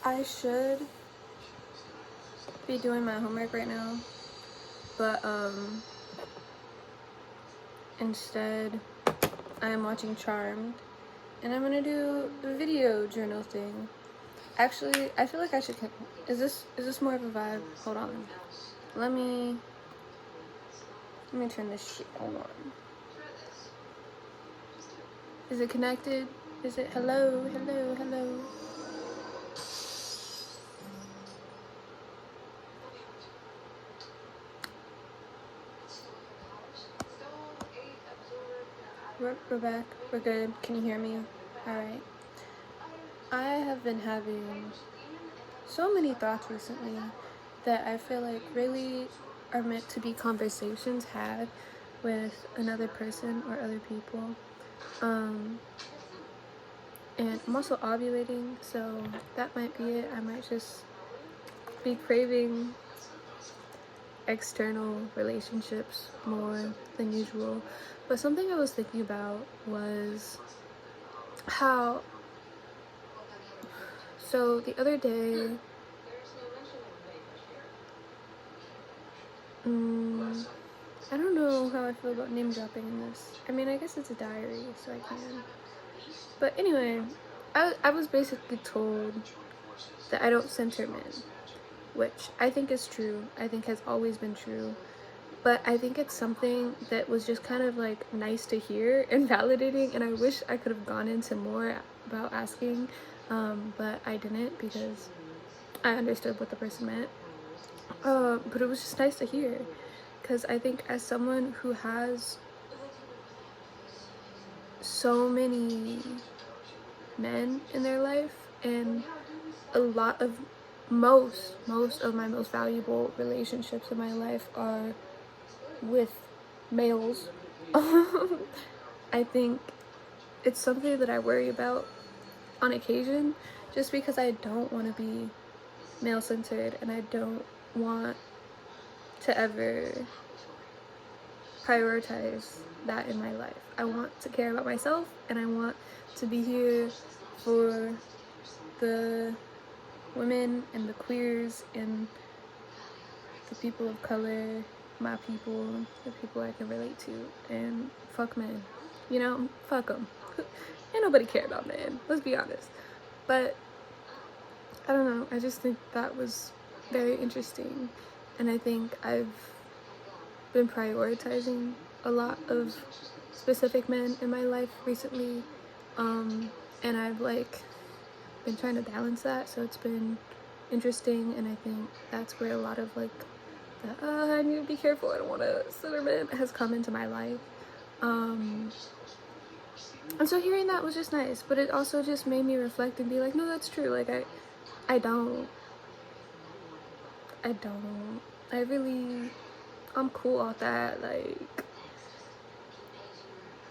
I should be doing my homework right now, but instead I'm watching Charmed, and I'm gonna do the video journal thing. Actually, I feel like I should. Is this more of a vibe? Hold on. Let me turn this shit on. Is it connected? Is it hello? We're back. We're good. Can you hear me? Alright. I have been having so many thoughts recently that I feel like really are meant to be conversations had with another person or other people. And I'm also ovulating, so that might be it. I might just be craving external relationships more than usual. But something I was thinking about was how, so the other day, I don't know how I feel about name dropping in this. I mean, I guess it's a diary, so I can. But anyway, I was basically told that I don't center men, which I think is true. I think has always been true. But I think it's something that was just kind of like nice to hear and validating, and I wish I could have gone into more about asking, but I didn't because I understood what the person meant. But it was just nice to hear, because I think as someone who has so many men in their life, and a lot of most of my most valuable relationships in my life are with males. I think it's something that I worry about on occasion, just because I don't want to be male-centered, and I don't want to ever prioritize that in my life. I want to care about myself, and I want to be here for the women and the queers and the people of color, my people, the people I can relate to, and fuck men. You know, fuck them. Ain't nobody care about men, let's be honest. But I don't know, I just think that was very interesting, and I think I've been prioritizing a lot of specific men in my life recently, and I've like been trying to balance that, so it's been interesting, and I think that's where a lot of like the I need to be careful, I don't want to center men has come into my life. And so hearing that was just nice, but it also just made me reflect and be like, no, that's true. Like I don't. I'm cool with that. Like,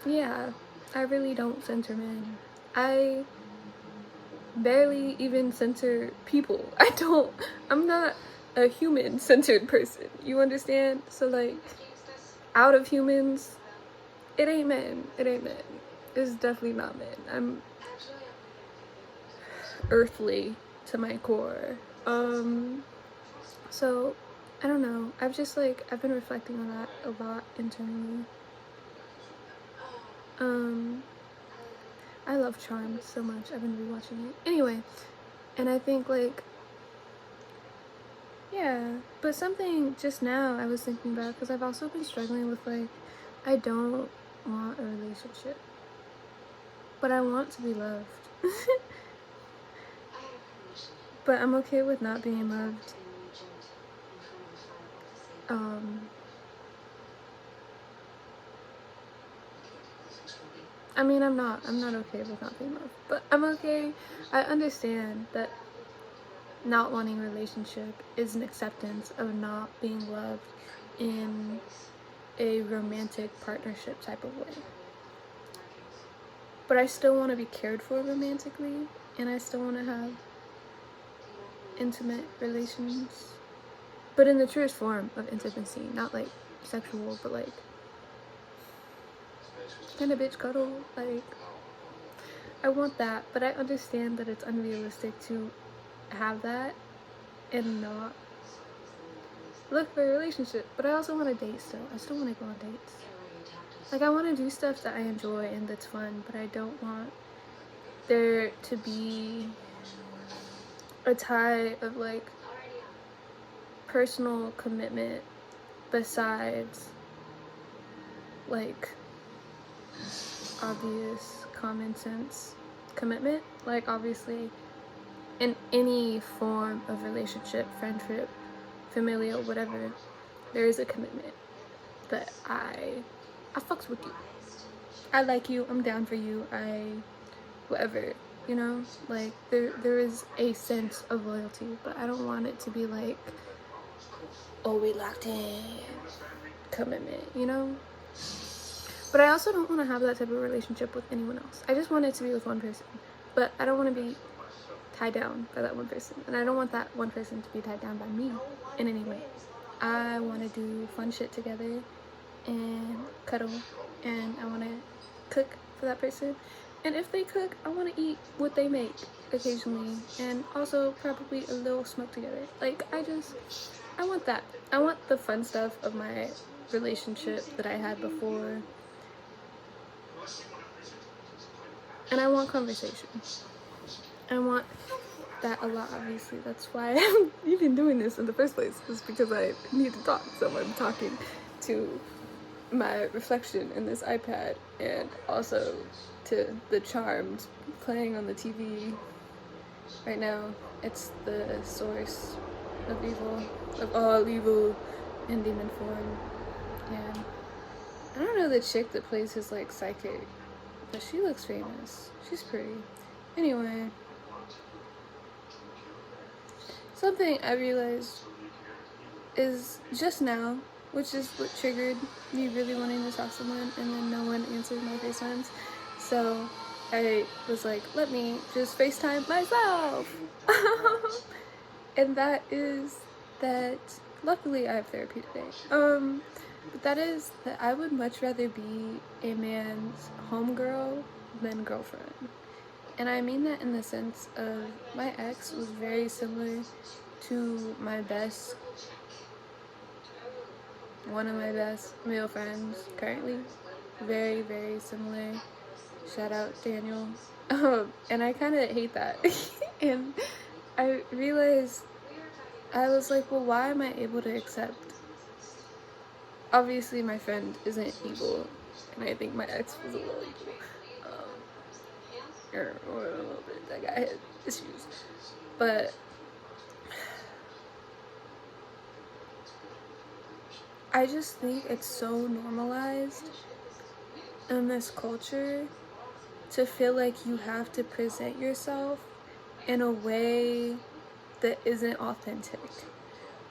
yeah, I really don't center men. I barely even center people. I'm not a human-centered person. You understand? So like, out of humans, it ain't men. It's definitely not men. I'm earthly to my core. So I don't know. I've been reflecting on that a lot internally. I love Charmed so much. I've been rewatching it. Anyway, and I think like, yeah, but something just now I was thinking about, because I've also been struggling with like, I don't want a relationship, but I want to be loved. But I'm okay with not being loved. I mean, I'm not okay with not being loved, but I'm okay. I understand that not wanting a relationship is an acceptance of not being loved in a romantic partnership type of way. But I still want to be cared for romantically, and I still want to have intimate relations, but in the truest form of intimacy, not like sexual, but like kind of bitch cuddle. Like, I want that, but I understand that it's unrealistic to have that and not look for a relationship. But I also want to date still. I still want to go on dates. Like, I want to do stuff that I enjoy and that's fun, but I don't want there to be a tie of like personal commitment besides like obvious common sense commitment. Like, obviously in any form of relationship, friendship, familial, whatever, there is a commitment that I fucks with you. I like you, I'm down for you, whatever, you know? Like, there is a sense of loyalty, but I don't want it to be like, oh, we locked in commitment, you know? But I also don't want to have that type of relationship with anyone else. I just want it to be with one person, but I don't want to be tied down by that one person, and I don't want that one person to be tied down by me in any way. I want to do fun shit together and cuddle, and I want to cook for that person, and if they cook, I want to eat what they make occasionally, and also probably a little smoke together. Like, I want that. I want the fun stuff of my relationship that I had before, and I want conversation. I want that a lot, obviously. That's why I'm even doing this in the first place, is because I need to talk. So I'm talking to my reflection in this iPad, and also to the Charmed playing on the TV right now. It's the source of evil, of all evil in demon form. And I don't know the chick that plays his like psychic, but she looks famous. She's pretty. Anyway, something I realized is just now, which is what triggered me really wanting to talk to someone, and then no one answered my FaceTimes. So I was like, let me just FaceTime myself. And that is that luckily I have therapy today. But that is that I would much rather be a man's homegirl than girlfriend. And I mean that in the sense of my ex was very similar to one of my best male friends currently. Very, very similar. Shout out Daniel. And I kind of hate that. And I realized, I was like, well, why am I able to accept? Obviously, my friend isn't evil, and I think my ex was a little evil. Or a little bit. That guy had issues. But I just think it's so normalized in this culture to feel like you have to present yourself in a way that isn't authentic,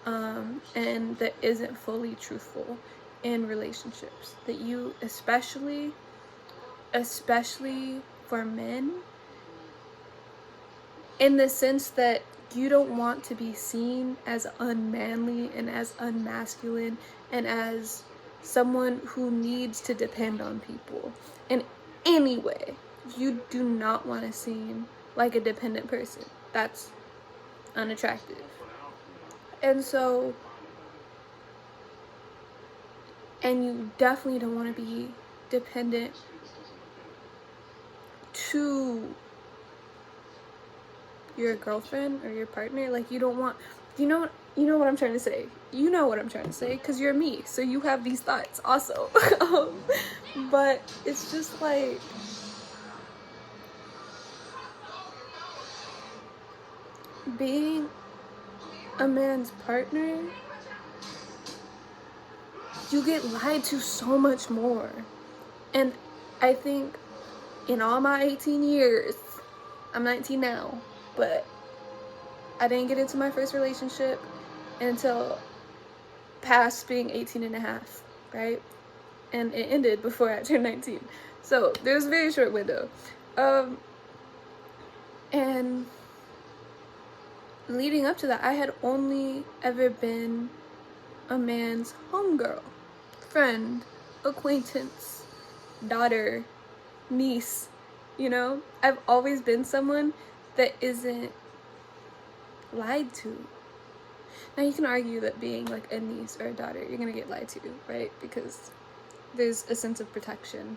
and that isn't fully truthful in relationships. That you, especially for men, in the sense that you don't want to be seen as unmanly and as unmasculine and as someone who needs to depend on people in any way. You do not want to seem like a dependent person. That's unattractive. And so, and you definitely don't want to be dependent to your girlfriend or your partner. Like, you don't want, you know what I'm trying to say. You know what I'm trying to say, because you're me, so you have these thoughts also. But it's just like, being a man's partner, you get lied to so much more. And I think in all my 18 years, I'm 19 now, but I didn't get into my first relationship until past being 18 and a half, right? And it ended before I turned 19. So there was a very short window. And leading up to that, I had only ever been a man's homegirl, friend, acquaintance, daughter, niece, you know? I've always been someone that isn't lied to. Now you can argue that being like a niece or a daughter, you're gonna get lied to, right? Because there's a sense of protection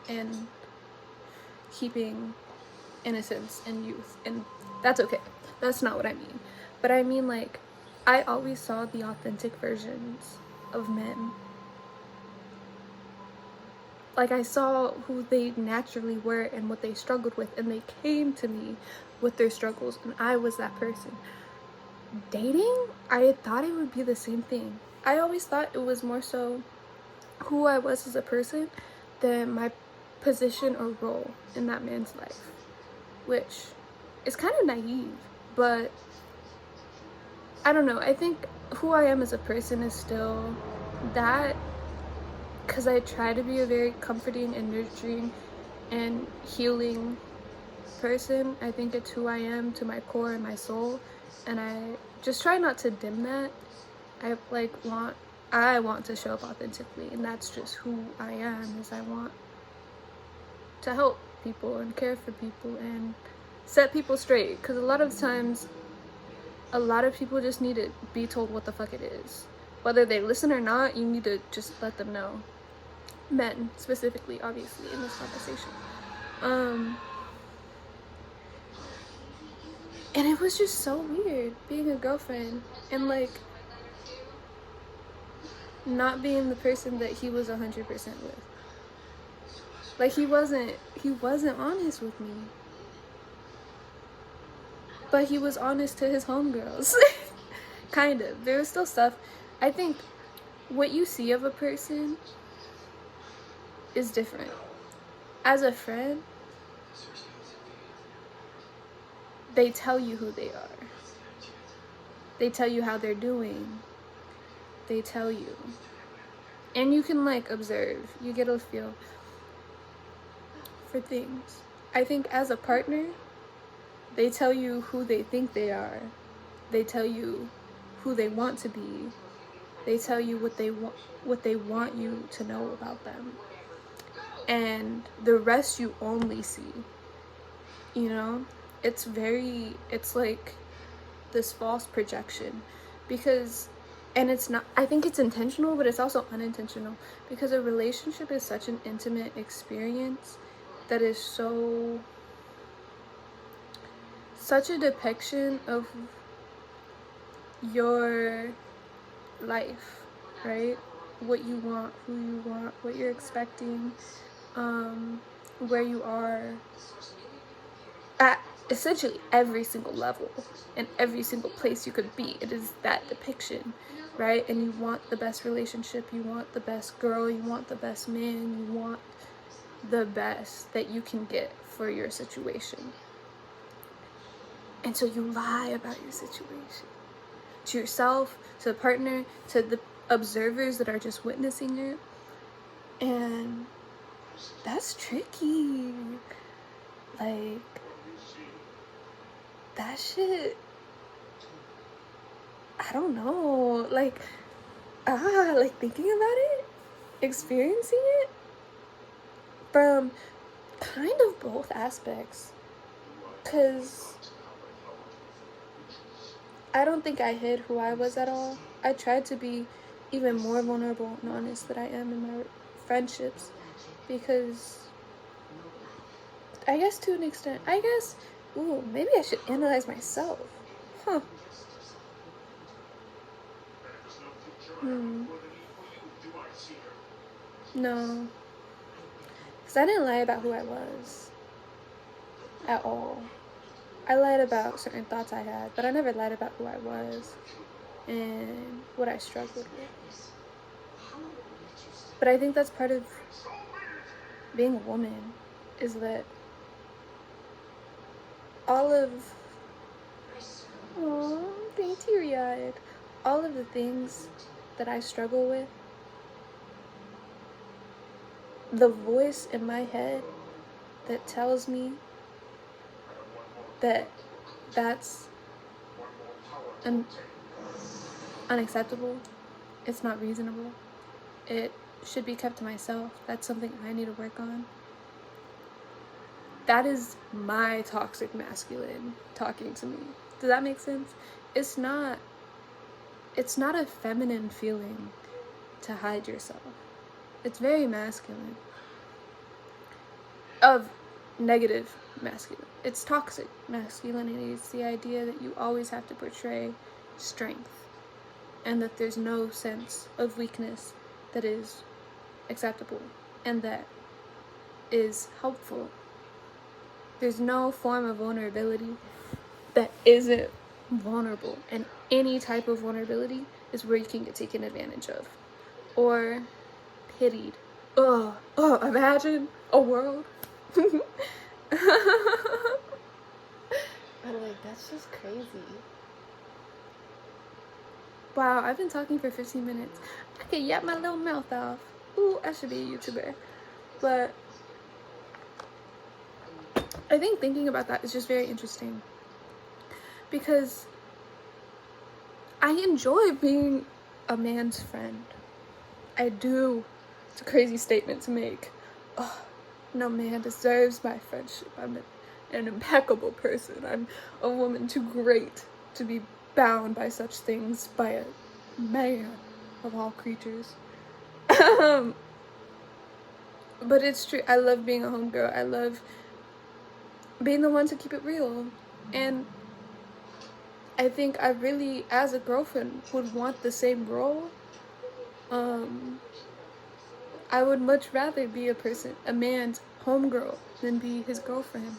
and keeping innocence and youth, and that's okay. That's not what I mean. But I mean, like, I always saw the authentic versions of men. Like, I saw who they naturally were and what they struggled with, and they came to me with their struggles, and I was that person. Dating, I thought it would be the same thing. I always thought it was more so who I was as a person than my position or role in that man's life, which is kind of naive, but I don't know. I think who I am as a person is still that, because I try to be a very comforting and nurturing and healing person. I think it's who I am to my core and my soul, and I just try not to dim that. I want to show up authentically, and that's just who I am. Is I want to help people and care for people and set people straight, because a lot of times a lot of people just need to be told what the fuck it is. Whether they listen or not, you need to just let them know. Men, specifically, obviously, in this conversation. And it was just so weird being a girlfriend and, like, not being the person that he was 100% with. Like, he wasn't honest with me. But he was honest to his homegirls. Kind of. There was still stuff. I think what you see of a person is different. As a friend, they tell you who they are. They tell you how they're doing. They tell you. And you can, like, observe. You get a feel for things. I think as a partner, they tell you who they think they are. They tell you who they want to be. They tell you what they want you to know about them. And the rest you only see. You know? It's like this false projection, because, and it's not, I think it's intentional, but it's also unintentional, because a relationship is such an intimate experience that is such a depiction of your life, right? What you want, who you want, what you're expecting, where you are at essentially every single level and every single place you could be. It is that depiction, right? And you want the best relationship, you want the best girl, you want the best man, you want the best that you can get for your situation. And so you lie about your situation to yourself, to the partner, to the observers that are just witnessing it. And that's tricky. Like, that shit, I don't know, like thinking about it, experiencing it from kind of both aspects, because I don't think I hid who I was at all. I tried to be even more vulnerable and honest than I am in my friendships, because I guess to an extent, maybe I should analyze myself. No. Because I didn't lie about who I was. At all. I lied about certain thoughts I had, but I never lied about who I was and what I struggled with. But I think that's part of being a woman, is that all of, being teary-eyed, all of the things that I struggle with, the voice in my head that tells me that that's unacceptable, it's not reasonable, it should be kept to myself, that's something I need to work on. that is my toxic masculine talking to me. Does that make sense? It's not a feminine feeling to hide yourself. It's very masculine. Of negative masculine. It's toxic masculinity. It's the idea that you always have to portray strength and that there's no sense of weakness that is acceptable and that is helpful. There's no form of vulnerability that isn't vulnerable, and any type of vulnerability is where you can get taken advantage of or pitied. Imagine a world. But like, that's just crazy. Wow, I've been talking for 15 minutes. I could yap my little mouth off. Ooh, I should be a YouTuber. But I think thinking about that is just very interesting. Because I enjoy being a man's friend. I do. It's a crazy statement to make. Oh, no man deserves my friendship. I'm an impeccable person. I'm a woman too great to be bound by such things by a man of all creatures. But it's true. I love being a homegirl. I love being the one to keep it real. And I think I really, as a girlfriend, would want the same role. I would much rather be a man's homegirl than be his girlfriend,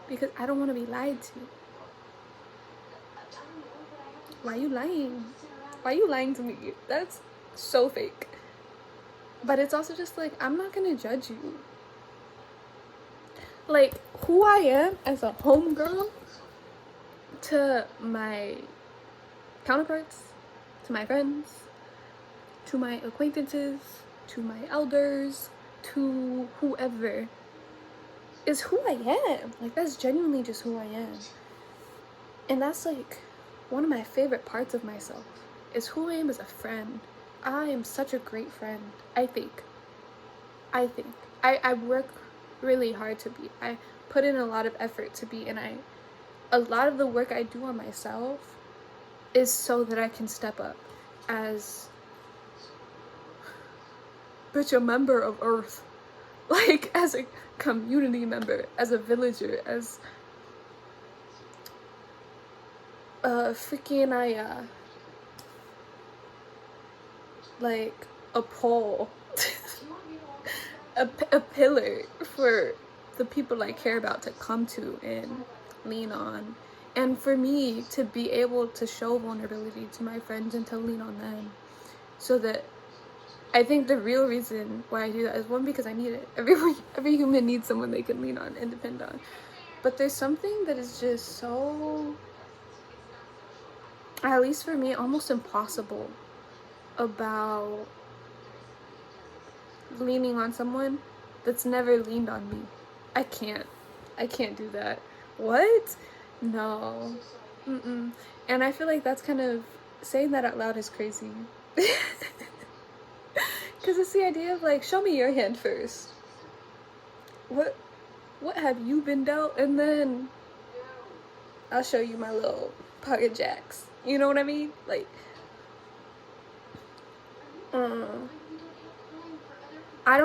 because I don't want to be lied to. Why are you lying? Why are you lying to me? That's so fake. But it's also just like, I'm not gonna judge you. Like, who I am as a homegirl to my counterparts, to my friends, to my acquaintances, to my elders, to whoever, is who I am. Like, that's genuinely just who I am. And that's like one of my favorite parts of myself, is who I am as a friend. I am such a great friend, I think. I work really hard to be. I put in a lot of effort to be, and a lot of the work I do on myself is so that I can step up as a member of Earth, like as a community member, as a villager, as like a pole, a pillar for the people I care about to come to and lean on, and for me to be able to show vulnerability to my friends and to lean on them. So that I think the real reason why I do that is, one, because I need it. Every human needs someone they can lean on and depend on. But there's something that is just so, at least for me, almost impossible about leaning on someone that's never leaned on me. I can't do that. What? No. And I feel like that's kind of, saying that out loud is crazy. Because it's the idea of like, show me your hand first. What have you been dealt? And then I'll show you my little pocket jacks. You know what I mean? Like, I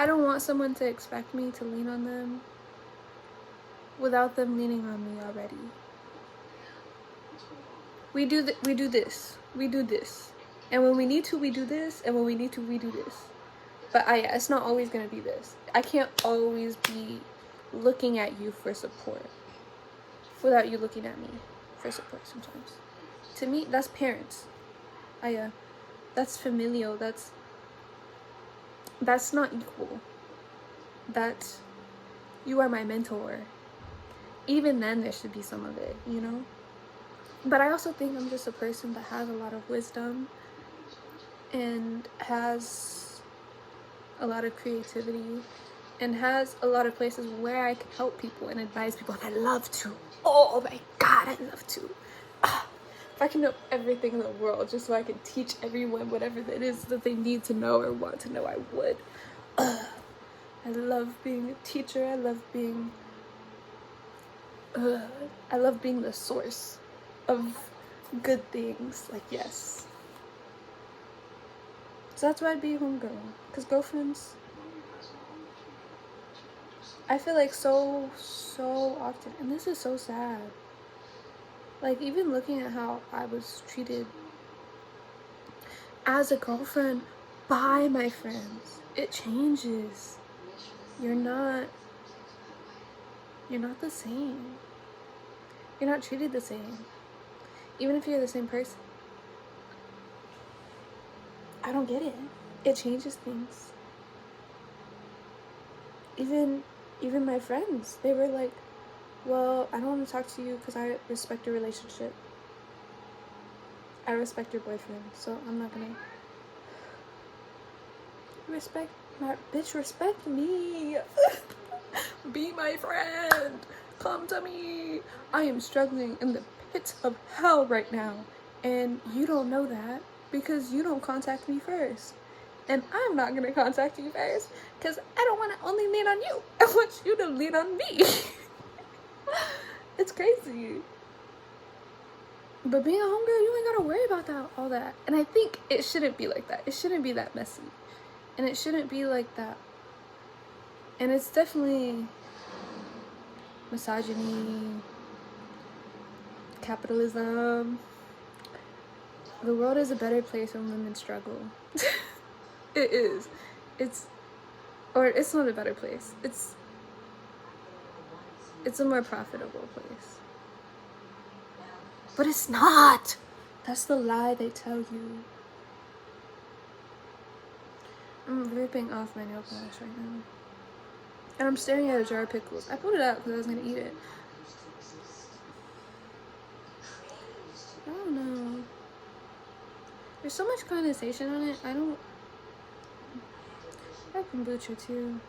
don't want someone to expect me to lean on them without them leaning on me already. We do this. And when we need to, we do this. And when we need to, we do this. But it's not always going to be this. I can't always be looking at you for support without you looking at me for support sometimes. To me, that's parents. That's familial. That's not equal. That's, you are my mentor. Even then, there should be some of it, you know? But I also think I'm just a person that has a lot of wisdom and has a lot of creativity and has a lot of places where I can help people and advise people, and I love to. Oh my God, I love to. If I can know everything in the world just so I can teach everyone whatever it is that they need to know or want to know, I would. I love being a teacher. I love being the source of good things. Like, yes. So that's why I'd be a homegirl. Because girlfriends, I feel like so often, and this is so sad. Like, even looking at how I was treated as a girlfriend by my friends, it changes. You're not the same. You're not treated the same. Even if you're the same person. I don't get it. It changes things. Even my friends, they were like, well, I don't want to talk to you because I respect your relationship. I respect your boyfriend, so I'm not gonna respect my bitch. Respect me. Be my friend. Come to me. I am struggling in the pits of hell right now, and you don't know that because you don't contact me first. And I'm not gonna contact you first because I don't want to only lean on you. I want you to lean on me. It's crazy. But being a homegirl, you ain't gotta worry about all that. And I think it shouldn't be like that. It shouldn't be that messy. And it shouldn't be like that. And it's definitely misogyny, capitalism. The world is a better place when women struggle. It is. It's not a better place. It's a more profitable place. But it's not. That's the lie they tell you. I'm ripping off my nail polish right now. And I'm staring at a jar of pickles. I pulled it out because I was going to eat it. I don't know. There's so much condensation on it. I have kombucha too.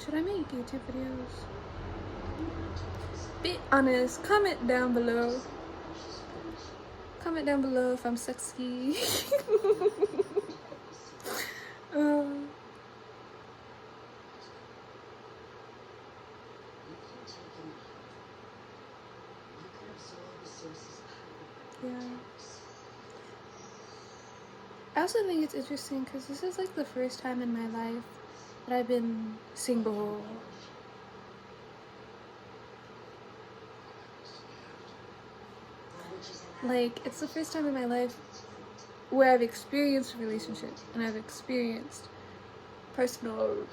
Should I make YouTube videos? Be honest. Comment down below. Comment down below if I'm sexy. Yeah. I also think it's interesting because this is like the first time in my life that I've been single. Like, it's the first time in my life where I've experienced a relationship and I've experienced personal,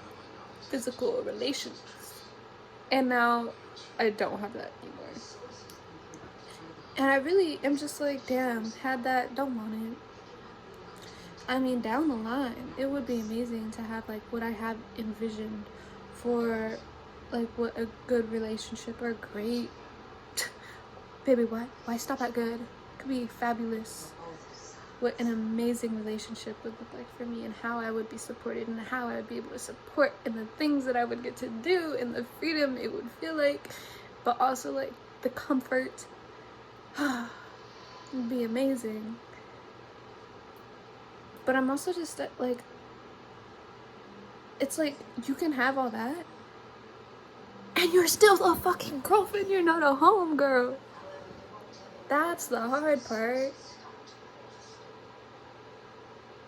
physical relations. And now I don't have that anymore. And I really am just like, damn, had that, don't want it. I mean, down the line, it would be amazing to have like what I have envisioned for like what a good relationship or great baby, why stop at good? It could be fabulous. What an amazing relationship would look like for me, and how I would be supported, and how I would be able to support, and the things that I would get to do, and the freedom it would feel like, but also like the comfort. It would be amazing. But I'm also just like, it's like you can have all that and you're still a fucking girlfriend. You're not a home girl. That's the hard part.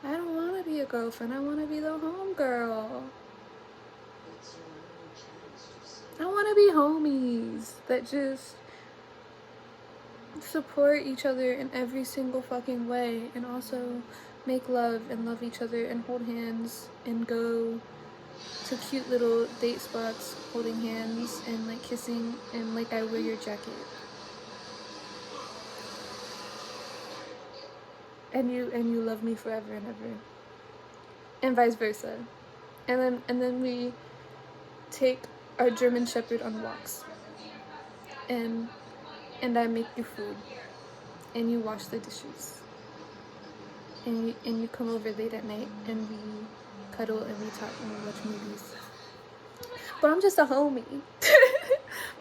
I don't want to be a girlfriend. I want to be the home girl. I want to be homies that just support each other in every single fucking way, and also make love and love each other and hold hands and go to cute little date spots holding hands and like kissing and like I wear your jacket. And you love me forever and ever. And vice versa. And then we take our German Shepherd on walks. And I make you food. And you wash the dishes. And you come over late at night and we cuddle and we talk and we watch movies. But I'm just a homie.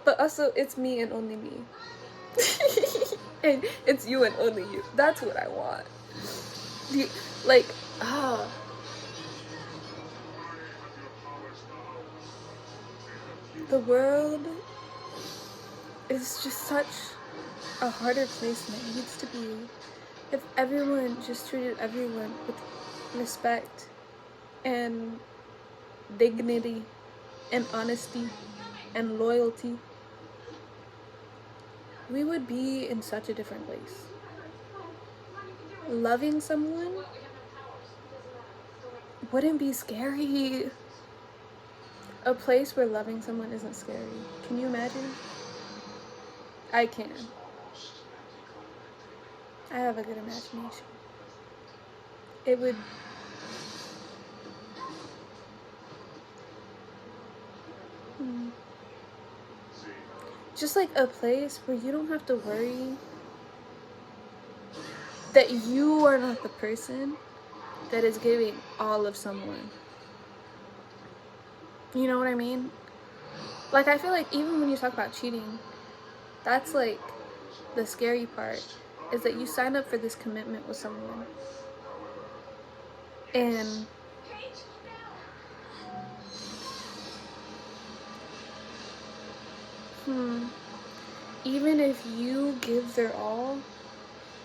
But also it's me and only me. And it's you and only you. That's what I want. Like, Ah. the world is just such a harder place than it needs to be. If everyone just treated everyone with respect and dignity and honesty and loyalty, we would be in such a different place. Loving someone wouldn't be scary. A place where loving someone isn't scary. Can you imagine? I can. I have a good imagination. It would... just like a place where you don't have to worry that you are not the person that is giving all of someone. You know what I mean? Like, I feel like even when you talk about cheating, that's like the scary part, is that you sign up for this commitment with someone, and even if you give their all,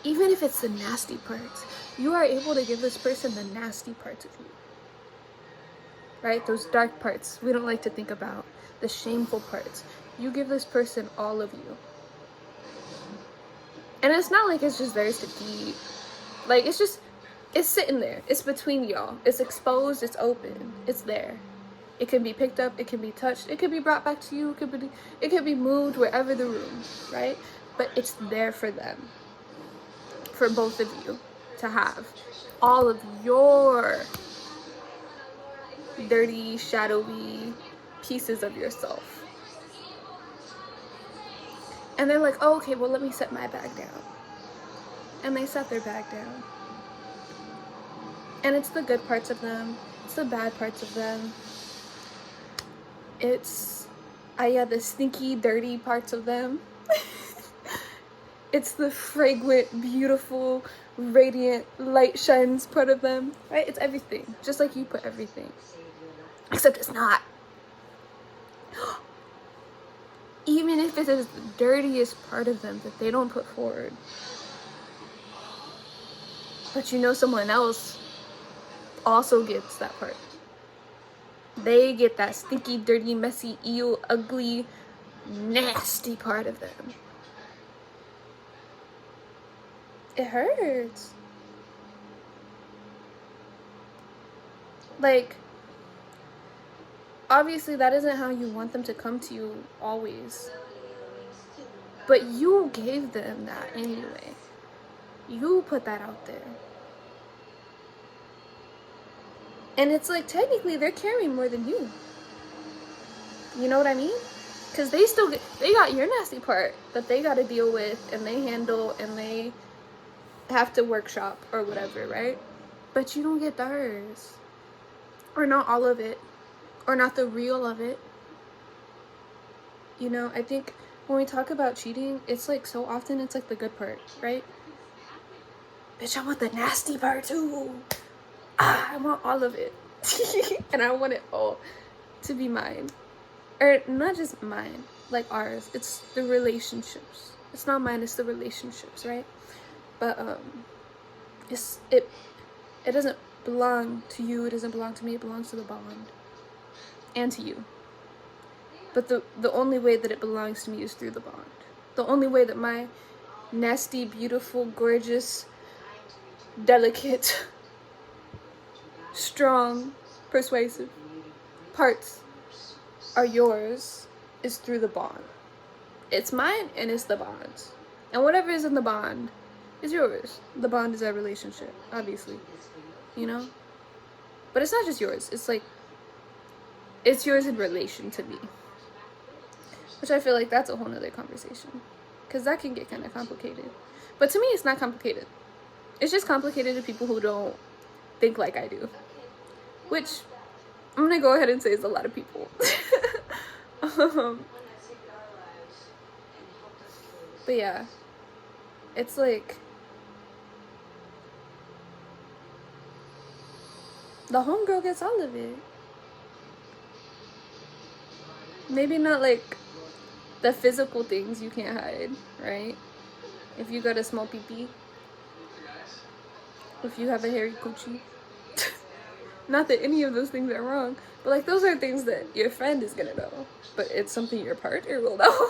even if it's the nasty parts, you are able to give this person the nasty parts of you. Right? Those dark parts we don't like to think about, the shameful parts. You give this person all of you. And it's not like it's just theirs to keep. Like, it's sitting there. It's between y'all. It's exposed, it's open, it's there. It can be picked up, it can be touched, it can be brought back to you, it could be moved wherever the room, right? But it's there for them. For both of you to have. All of your dirty, shadowy pieces of yourself. And they're like, oh, okay, well, let me set my bag down. And they set their bag down. And it's the good parts of them. It's the bad parts of them. It's, the stinky, dirty parts of them. It's the fragrant, beautiful, radiant, light shines part of them. Right? It's everything. Just like you put everything. Except it's not. Even if it is the dirtiest part of them that they don't put forward. But you know someone else also gets that part. They get that stinky, dirty, messy, eel, ugly, nasty part of them. It hurts. Like, obviously that isn't how you want them to come to you always. But you gave them that anyway. You put that out there. And it's like, technically, they're carrying more than you. You know what I mean? Because they got your nasty part that they got to deal with, and they handle, and they have to workshop or whatever, right? But you don't get theirs. Or not all of it. Or not the real of it. You know, I think when we talk about cheating, it's like so often it's like the good part, right? Bitch, I want the nasty part too. I want all of it. And I want it all to be mine. Or not just mine, like ours. It's the relationships. It's not mine, it's the relationships, right? But it doesn't belong to you, it doesn't belong to me, it belongs to the bond. And to you. But the only way that it belongs to me is through the bond. The only way that my nasty, beautiful, gorgeous, delicate, strong, persuasive parts are yours is through the bond. It's mine and it's the bond. And whatever is in the bond is yours. The bond is our relationship, obviously. You know? But it's not just yours. It's like, it's yours in relation to me. Which I feel like that's a whole nother conversation. Because that can get kind of complicated. But to me, it's not complicated. It's just complicated to people who don't think like I do. Which, I'm going to go ahead and say is a lot of people. But yeah. It's like, the homegirl gets all of it. Maybe not like the physical things you can't hide, right? If you got a small pee-pee, if you have a hairy coochie. Not that any of those things are wrong, but like those are things that your friend is gonna know, but it's something your partner will know.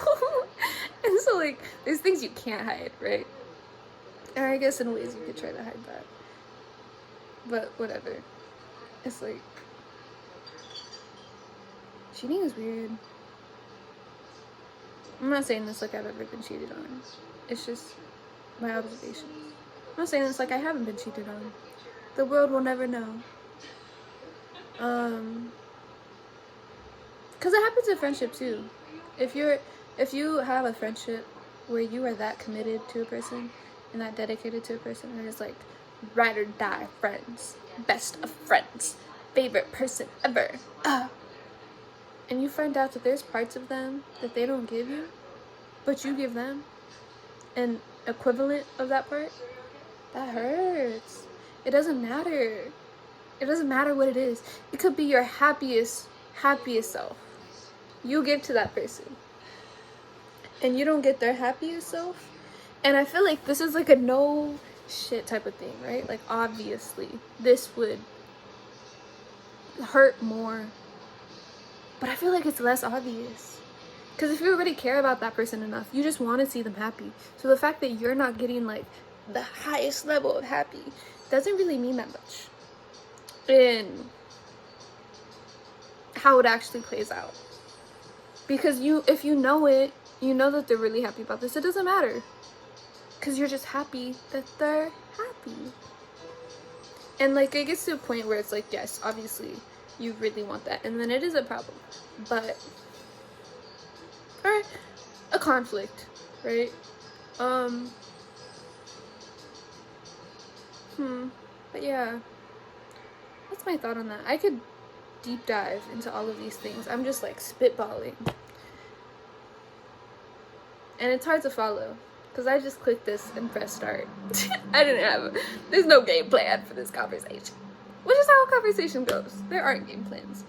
And so like there's things you can't hide, right? And I guess in ways you could try to hide that, but whatever. It's like cheating is weird. I'm not saying this like I've ever been cheated on. It's just my observations. I'm not saying this like I haven't been cheated on. The world will never know. Because it happens in friendship too. If you have a friendship where you are that committed to a person and that dedicated to a person, and it's like ride or die friends, best of friends, favorite person ever, and you find out that there's parts of them that they don't give you, but you give them an equivalent of that part, that hurts. It doesn't matter. It doesn't matter what it is. It could be your happiest self. You give to that person. And you don't get their happiest self. And I feel like this is like a no shit type of thing, right? Like obviously this would hurt more. But I feel like it's less obvious. Because if you already care about that person enough, you just want to see them happy. So the fact that you're not getting like the highest level of happy doesn't really mean that much in how it actually plays out. Because if you know it, you know that they're really happy about this. It doesn't matter. Because you're just happy that they're happy. And like it gets to a point where it's like, yes, obviously you really want that. And then it is a problem. But, or a conflict, right? But yeah, that's my thought on that. I could deep dive into all of these things. I'm just like spitballing. And it's hard to follow because I just clicked this and pressed start. There's no game plan for this conversation. Which is how a conversation goes. There aren't game plans.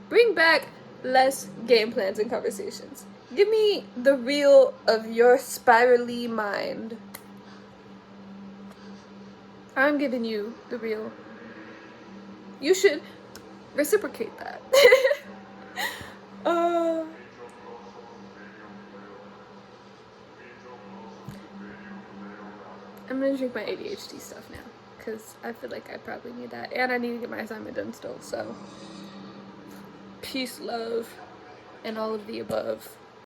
Bring back less game plans in conversations. Give me the real of your spirally mind. I'm giving you the real. You should reciprocate that. I'm gonna drink my ADHD stuff now because I feel like I probably need that, and I need to get my assignment done still. So peace, love, and all of the above.